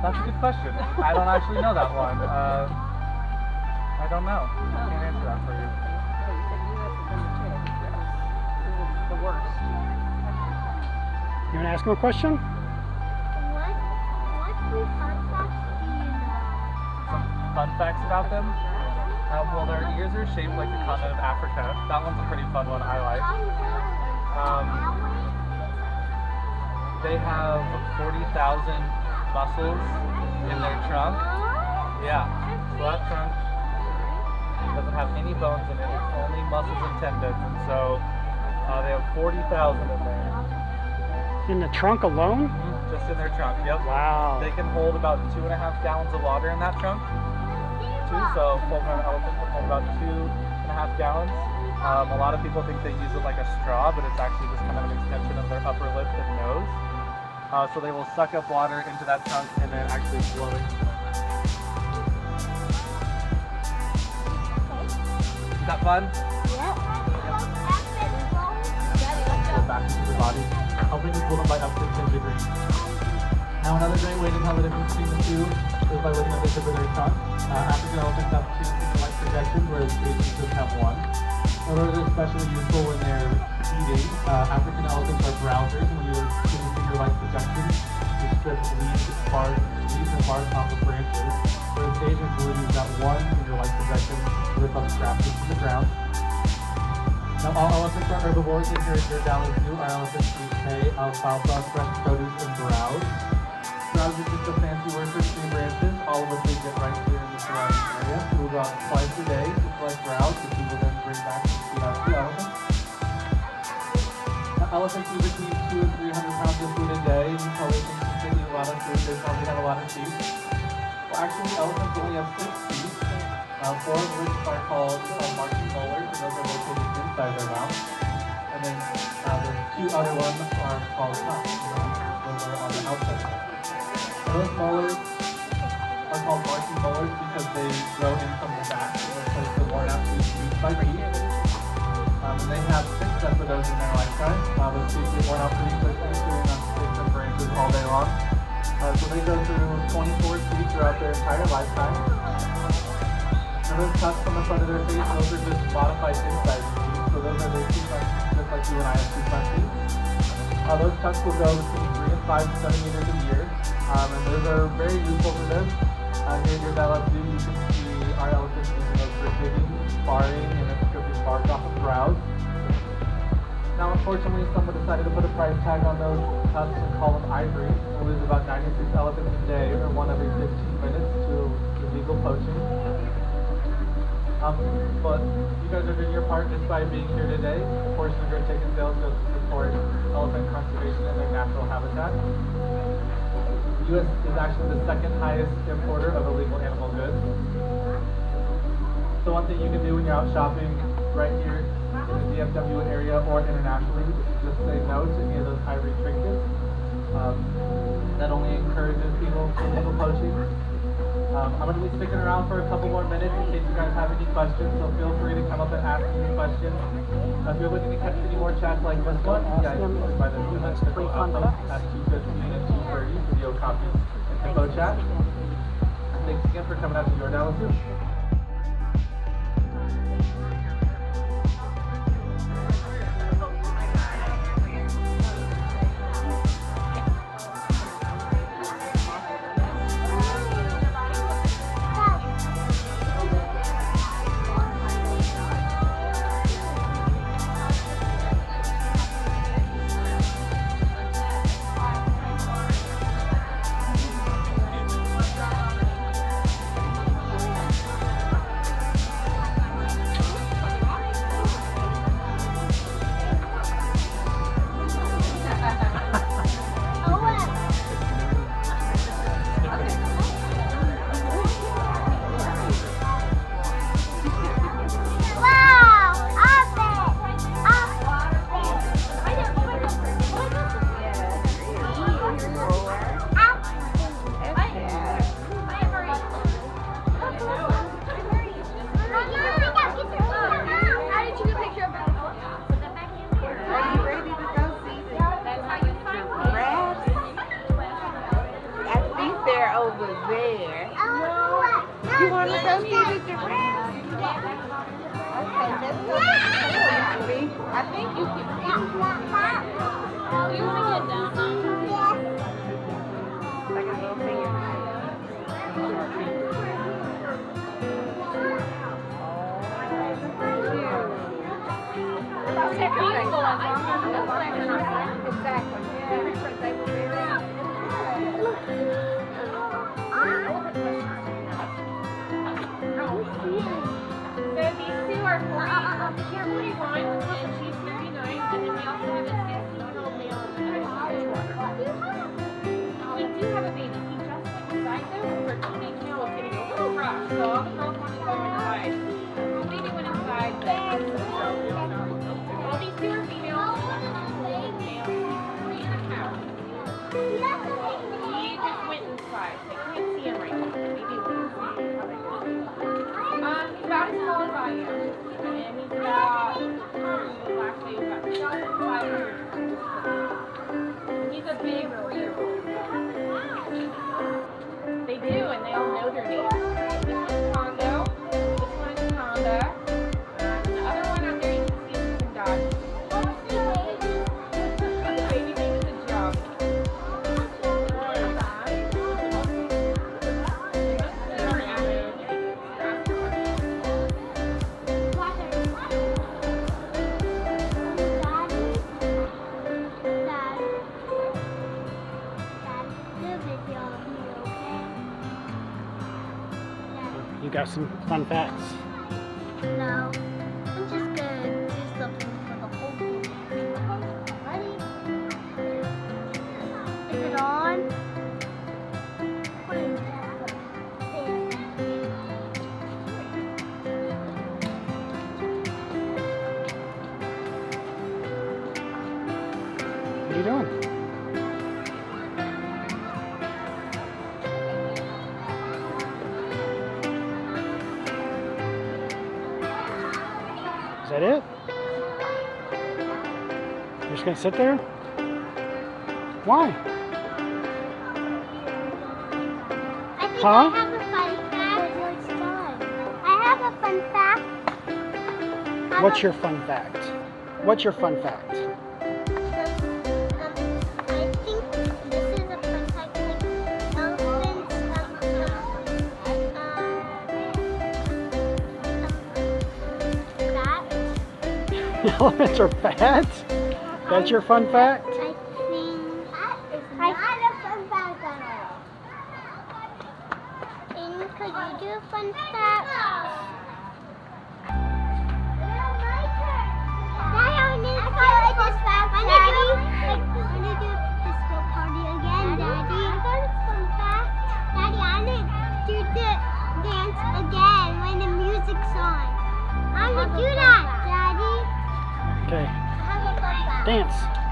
That's a good question. I don't actually know that one. I don't know. I can't answer that for you. The worst. You want to ask him a question? What three fun facts do you know? Some fun facts about them. Well, their ears are shaped like the continent of Africa. That one's a pretty fun one I like. They have 40,000 muscles in their trunk. Yeah, so that trunk doesn't have any bones in it. It's only muscles and tendons, and so they have 40,000 in there. In the trunk alone? Just in their trunk, yep. Wow. They can hold about 2.5 gallons of water in that trunk, too. So full-grown elephants can hold about 2.5 gallons. A lot of people think they use it like a straw, but it's actually just kind of an extension of their upper lip and nose. So they will suck up water into that trunk and then actually blow it. Is that fun? Go back into the body, helping to cool them by up to 10 degrees. Now another great way to tell the difference between the two is by looking at the tip of their trunk. African elephants have two finger-like projections, whereas Asians just have one. Now those are especially useful when they're eating. African elephants are browsers, and when you're doing finger-like projections, you strip leaves and bark off of branches. Whereas Asians will use that one finger-like projection to rip up scraps into the ground. Now all elephants are herbivores, and here at Deer Valley Zoo, our elephants eat hay, alfalfa, fresh produce, and browse. Browse is just a fancy word for tree branches, all of which we get right here in the surrounding area. So we'll go out twice a day to collect browse, which we will then bring back to feed out the elephants. Now, elephants eat between 200 and 300 pounds of food a day, and you probably think they eat a lot of food, they probably have a lot of teeth. Well, actually, elephants only have 6 teeth, 4 of which are called marching molars, and those are located inside their mouth. And then the 2 other ones are called tusks, those are on the outside. Those molars are called marching molars because they grow in from the back to replace the worn out teeth used by teeth. And they have 6 sets of those in their lifetime. Those teeth get worn out pretty quickly, chewing on sticks and branches all day long. So they go through 24 teeth throughout their entire lifetime. And those tusks on the front of their face, those are just modified incisors teeth. So those are their teeth, just like you and I have 2 front teeth. Those tusks will grow between 3 and 5 centimeters a year. And those are very useful for them. Here at Deer Valley Zoo, you can see our elephants using those for digging, sparring, and then stripping bark off of browse. Now, unfortunately, someone decided to put a price tag on those tusks and call them ivory. We lose about 96 elephants a day, or 1 every 15 minutes, to illegal poaching. But you guys are doing your part just by being here today. A portion of your ticket sales goes to support elephant conservation in their natural habitat. The U.S. is actually the 2nd highest importer of illegal animal goods. So one thing you can do when you're out shopping right here in the DFW area or internationally is just say no to any of those ivory trinkets. That only encourages people to illegal poaching. I'm going to be sticking around for a couple more minutes in case you guys have any questions, so feel free to come up and ask me questions. If you're looking to catch any more chats like this one, you guys can by the minutes to go up at 2:15 and 2:30 video copies and info chat. Thanks again for coming out to Deer Valley Zoo. want to go to the giraffe? Okay, let's go. I think you can see. Do you want to get down now? Like a little finger. Exactly. Yeah. They will be So these two are 40. Here, 41, and she's 39, and then we also have a 16-year-old male and a 9-year-old. We do have a baby. He just went inside though, because our teenage male was getting a little rough, so all the girls wanted to go inside. The baby went inside, but all these two are females. Male, 3.5. He just went inside. I can't see him right now. Maybe we can see how they go. He's about as tall as I am, and he's about, last day he was about 500. He's a big 3-year-old. They do, and they all know their names. This one's Congo, this one is Conda, and the other one out there you can see is Dodge. The baby name is a job. You got some fun facts. No, I'm just gonna do something for the whole group. Ready? Is it on? What is that? What are you doing? Is that it? You're just gonna sit there? Why? I think Huh? I have a fun fact. What's fun? I have a fun fact. What's your fun fact? What's your fun fact? I think this is a fun fact. Like elephants, fat. Elephants are fat? That's your fun fact? I think that is not a fun fact at all. And could you do a fun fact? Daddy, I need to do this fact. Daddy, I want to do this go party again, Daddy. I got a fun fact. Daddy, I need to do the dance again when the music's on. I want to do that, Daddy. Okay, I have a fun fact. dance.